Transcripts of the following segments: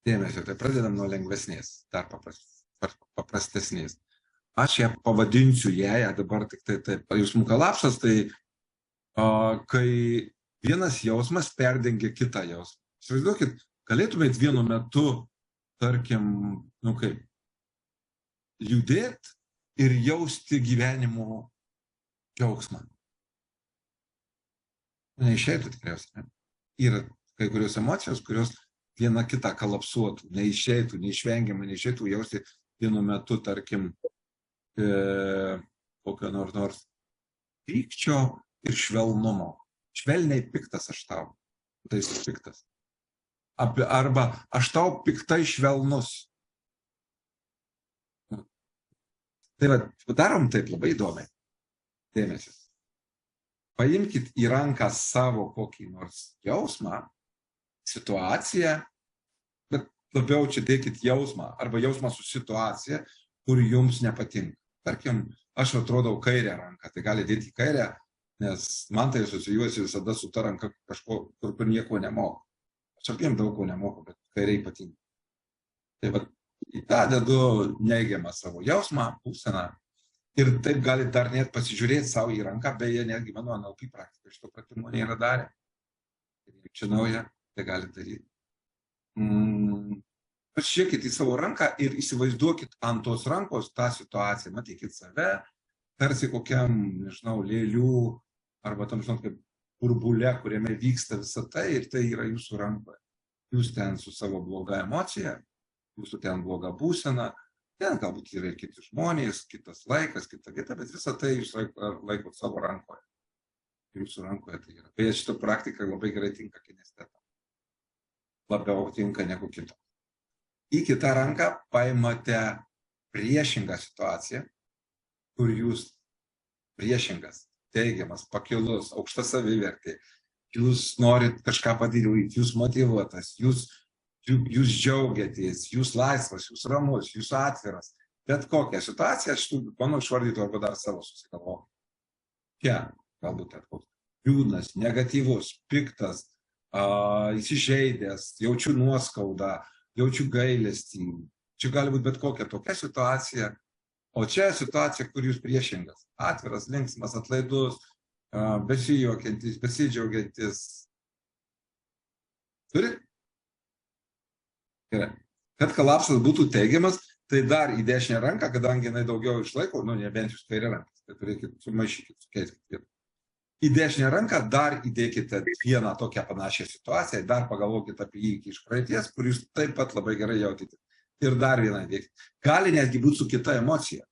dėmesio, tai pradedam nuo lengvesnės, dar paprastesnės. Aš ją pavadinsiu dabar tik tai taip. Jausmų kolapsas, tai kai vienas jausmas perdengia kitą jausmą. Įsivaizduokit, galėtumėt vienu metu, tarkim, judėti ir jausti gyvenimo džiaugsmą. Neišeitų tikriausiai. Yra kai kurios emocijos, kurios viena kitą kolapsuotų, neišeitų, neišvengiamai neišeitų jausti vienu metu, tarkim, kokio nors pykčio ir švelnumo. Švelniai piktas aš tau, tai esi piktas. Arba aš tau piktai švelnus. Tai darom taip labai įdomiai. Dėmesio. Paimkit į ranką savo kokį nors jausmą, situaciją, bet labiau čia dėkit jausmą, arba jausmą su situacija, kur jums nepatinka. Tarkim, aš atrodau kairę ranką, tai gali dėti į kairę, nes man tai asocijuosi visada su ta ranka kažko, kur nieko nemoku. Aš abiem daug ko nemoku, bet kairiai patinka. Tai į tą dedu neigiamą savo jausmą, būseną. Ir taip gali dar net pasižiūrėti savo į ranką, beje, netgi mano NLP praktika šito pratimo nėra darę. Čia nauja, tai gali daryti. Pasižiūrėkit į savo ranką ir įsivaizduokit ant tos rankos tą situaciją. Matykit save, tarsi kokiam, nežinau, lėlių, arba tam, žinot, kaip burbule, kuriame vyksta visa tai, ir tai yra jūsų rankoje. Jūs ten su savo bloga emocija, jūsų ten bloga būsena, ten galbūt yra ir kiti žmonės, kitas laikas, kita vieta, bet visą tai jūs laikot savo rankoje. Jūsų rankoje tai yra. Beje, šita praktika labai gerai tinka kinestetam. Labiau tinka negu kito. Į kitą ranką paimate priešingą situaciją, kur jūs priešingas, teigiamas, pakilus, aukšta savivertė, jūs norit kažką padaryti, jūs motyvuotas, jūs džiaugiatės, jūs laisvas, jūs ramus, jūs atviras. Bet kokią situaciją, šitų mano išvardytų arba dar savo susigalvoju. Čia, galbūt koks liūdnas, negatyvus, piktas, įsižeidęs, jaučiu nuoskaudą, jaučiu gailestį. Čia gali būti bet kokia tokia situacija. O čia situacija, kur jūs priešingas. Atviras, linksmas, atlaidus, besijuokiantis, besidžiaugiantis. Turit? Gerai. Kad kolapsas būtų teigiamas, tai dar į dešinę ranką, kadangi jinai daugiau išlaiko, nebent jūs kairę ranką, tai turėkit sumaišykit, sukeiskit. Į dešinę ranką dar įdėkite vieną tokią panašią situaciją, dar pagalvokit apie įvykį iš praeities, kur jūs taip pat labai gerai jautite. Ir dar vieną įdėkite. Gali netgi būti su kita emocija.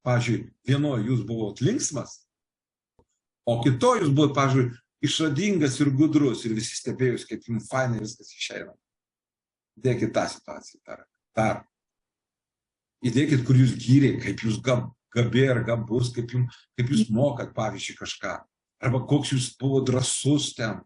Pavyzdžiui, vienoje jūs buvot linksmas, o kitoje jūs buvot, pavyzdžiui, išradingas ir gudrus ir visi stebėjus, kaip jums fainai viskas išeina. Įdėkit tą situaciją. Dar. Įdėkit, kur jūs gyrė, kaip jūs gabi ar gabus, kaip jūs mokat, pavyzdžiui, kažką. Arba koks jūs buvo drąsus ten.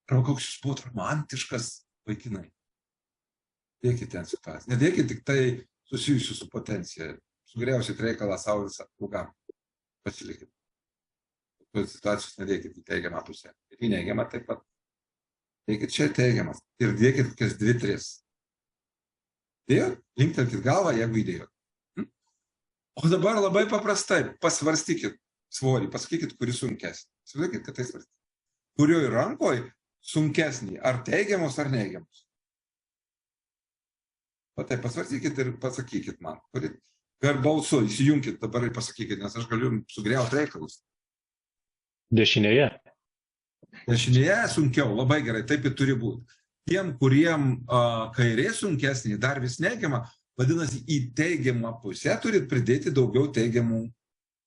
Arba koks jūs buvo romantiškas vaikinai. Dėkit ten situaciją. Nedėkit tik tai susijusiu su potencija. Sugriausit reikalą savo visą draugam. Pasilikit. Tos situacijos nedėkit į teigiamą pusę. Ir į neigiamą taip pat. Dėkit čia teigiamas. Ir dėkit kokias 2-3. Dėjot? Linktelkit galvą, jeigu įdėjot. O dabar labai paprastai. Pasvarstykit svorį. Pasakykit, kuris sunkesnį. Įsivaizduokit, kad tai svarstykit. Kurioj rankoj sunkesnį. Ar teigiamus, ar neigiamus. O tai pasvarstykit ir pasakykit man. Ar balsu, įsijunkit dabar ir pasakykit, nes aš galiu sugriauti reikalus. Dešinėje. Dešinėje sunkiau, labai gerai, taip ir turi būti. Tiem, kuriem kairė sunkesnį, dar vis neigiamą, vadinasi, į teigiamą pusę turit pridėti daugiau teigiamų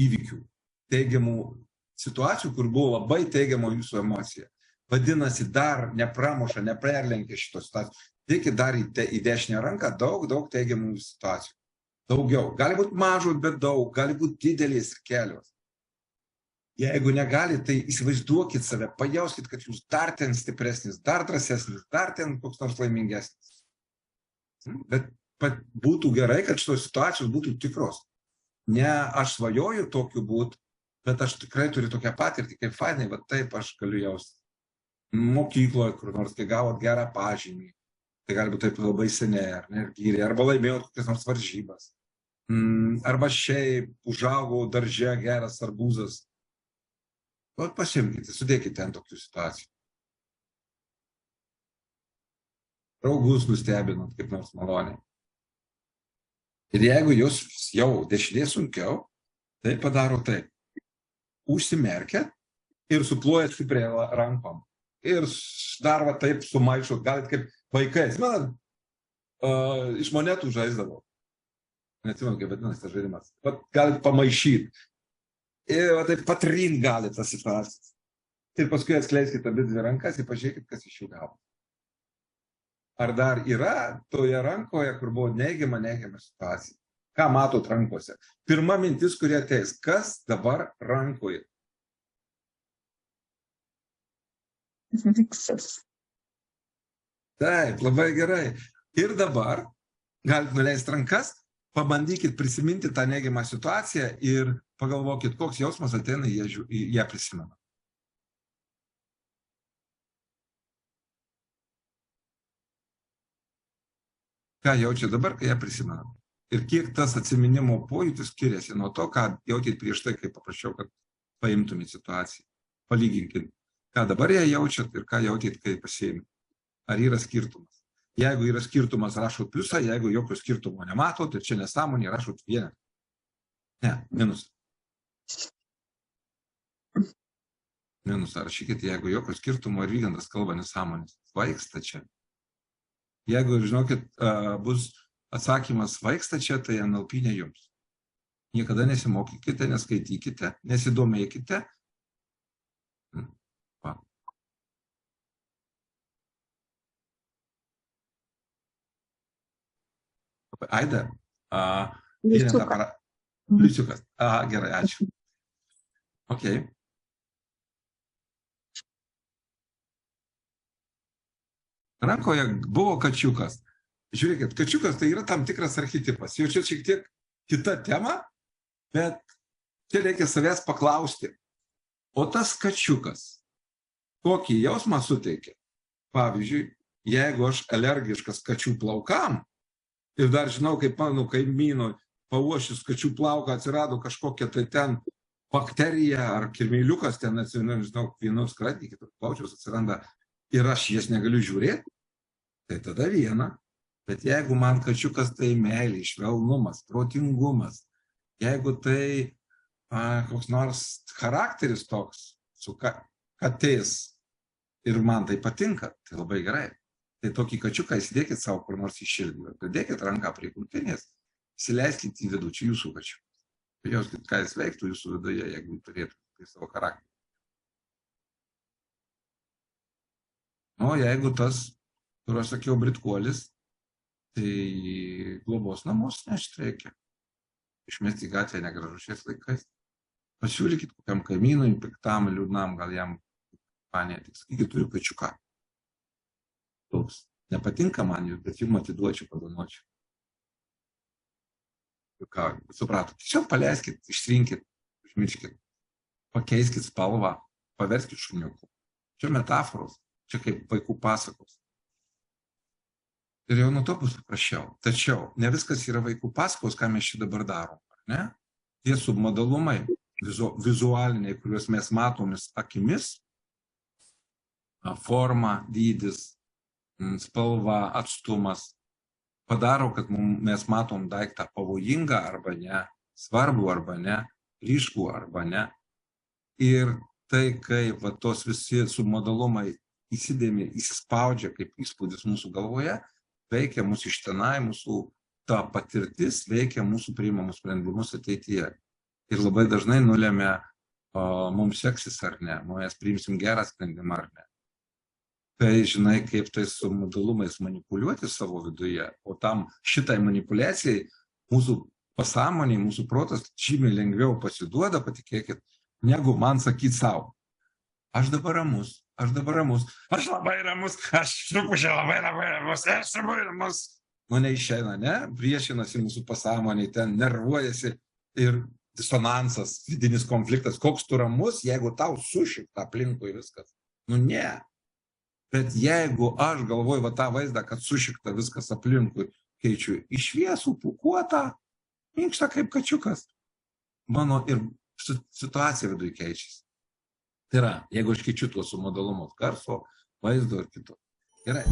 įvykių, teigiamų situacijų, kur buvo labai teigiama jūsų emocija. Vadinasi, dar nepramuša, neperlenkia šitos situacijos. Dėkit dar į dešinę ranką daug teigiamų situacijų. Daugiau. Gali būti mažų, bet daug. Gali būti didelės ir kelios. Jeigu negali, tai įsivaizduokit save, pajauskit, kad jūs dar ten stipresnis, dar drąsesnis, dar ten koks nors laimingesnis. Bet būtų gerai, kad šitos situacijos būtų tikros. Ne aš svajoju tokiu būti, bet aš tikrai turiu tokią patirtį, kaip fainai, bet taip aš galiu jausti. Mokykloje, kur nors, kai gavot gerą pažymį, Tai gali būti taip labai seniai, ar ne, ir gyrė, arba laimėjo kokias nors varžybas. Arba šiaip užaugo darže geras arbūzas. Pasiimkite, sudėkite ten tokių situacijų. Draugus nustebinant kaip nors maloniai. Ir jeigu jūs jau dešinė sunkiau, tai padaro taip. Užsimerkia ir suploja stipriai rankom. Ir dar va taip sumaišot, galit kaip vaikai. Man iš monetų žaisdavo. Neatsimenu, kaip vadinasi tas žaidimas. Galit pamaišyti. Ir va taip patrint galit tas situacijas. Ir paskui atskleiskite abi dvi rankas ir pažiūrėkit, kas iš jų gavo. Ar dar yra toje rankoje, kur buvo neigiama situacija? Ką matot rankose? Pirma mintis, kurie ateis. Kas dabar rankoje? Viksas. Taip, labai gerai. Ir dabar galite nuleisti rankas, pabandykit prisiminti tą neigiamą situaciją ir pagalvokit, koks jausmas ateina į ją prisimena. Ką jaučia dabar, kai ją prisimena. Ir kiek tas atsiminimo pojūtis skiriasi nuo to, ką jautėt prieš tai, kai paprašiau, kad paimtumėt situaciją. Palyginkit, ką dabar ją jaučiat ir ką jautėt, kai pasiėmėt. Ar yra skirtumas? Jeigu yra skirtumas, rašot pliusą, jeigu jokio skirtumo nematot, tai čia nesąmonė, rašot vieną. Ne, minusą. Minusą rašykit, jeigu jokio skirtumo ir Vygantas kalba nesąmonės. Svaigsta čia. Jeigu, žinokit, bus atsakymas svaigsta čia, tai NLP ne jums. Niekada nesimokykite, neskaitykite, nesidomėkite. Aida, Liusiukas. Gerai, ačiū. Ok. Rankoje buvo kačiukas. Žiūrėkit, kačiukas tai yra tam tikras archetipas. Jau čia šiek tiek kita tema, bet čia reikia savęs paklausti. O tas kačiukas, kokį jausmą suteikia? Pavyzdžiui, jeigu aš alergiškas kačių plaukam ir dar žinau, kaip mano kaimynų pauošis kačių plauką atsirado kažkokia tai ten bakterija ar kirmėliukas ten, nežinau, vienos skradį, kitos plaučiaus atsiranda ir aš jas negaliu žiūrėti, tai tada viena. Bet jeigu man kačiukas tai meilė, švelnumas, protingumas, jeigu tai koks nors charakteris toks su katės ir man tai patinka, tai labai gerai. Tai tokį kačiuką įsidėkit savo kur nors į širdį, pridėkit ranką prie krūtinės, įsileiskit į vidų, čia jūsų kačiukas. Pajauskit, ką jis veiktų jūsų viduje, jeigu turėtų savo charakterį. O jeigu tas, kur aš sakiau, britkuolis, tai globos namus nešti reikia. Išmesti į gatvę negražu šiais laikais. Pasiūlykit kokiam kaimynui, piktam, liūdnam, gal jam panėti. Sakykit, turiu kačiuką. Toks. Nepatinka man jų, bet jums atiduočiau, padanočiau. Supratot. Tiesiog paleiskit, išrinkit, užmirškit. Pakeiskit spalvą, paverskit šuniuku. Čia metaforos. Čia kaip vaikų pasakos. Ir jau nuo to bus paprasčiau. Tačiau ne viskas yra vaikų pasakos, ką mes čia dabar darom. Ne? Tie submodalumai, vizualiniai, kuriuos mes matomis akimis, forma, dydis, spalva, atstumas, padaro, kad mes matom daiktą pavojingą arba ne, svarbų arba ne, ryškų arba ne. Ir tai, kai va, tos visi submodalumai įsidėmi, įsispaudžia kaip įspūdis mūsų galvoje, veikia mūsų iš tenai, mūsų ta patirtis veikia mūsų priimamus sprendimus ateityje. Ir labai dažnai nulemia, mums seksis ar ne, mes priimsim gerą sprendimą ar ne. Tai žinai, kaip tai su modalumais manipuliuoti savo viduje, o tam šitai manipulacijai mūsų pasąmonė, mūsų protas žymiai lengviau pasiduoda, patikėkit, negu man sakyti savo. Aš dabar ramus, aš labai ramus, aš truputį labai ramus, aš labai ramus. Nu, neišeina, ne? Priešinasi mūsų pasąmonė, ten nervuojasi ir disonansas, vidinis konfliktas. Koks tu ramus, jeigu tau sušikta aplinkui viskas? Nu, ne. Bet jeigu aš galvoju va tą vaizdą, kad sušikta viskas aplinkui, keičiu į šviesų, pūkuotą, minkštą kaip kačiukas, mano ir situacija viduje keičiasi. Tai yra, jeigu aš keičiu tuos modalumus garso, vaizdo ir kito. Gerai.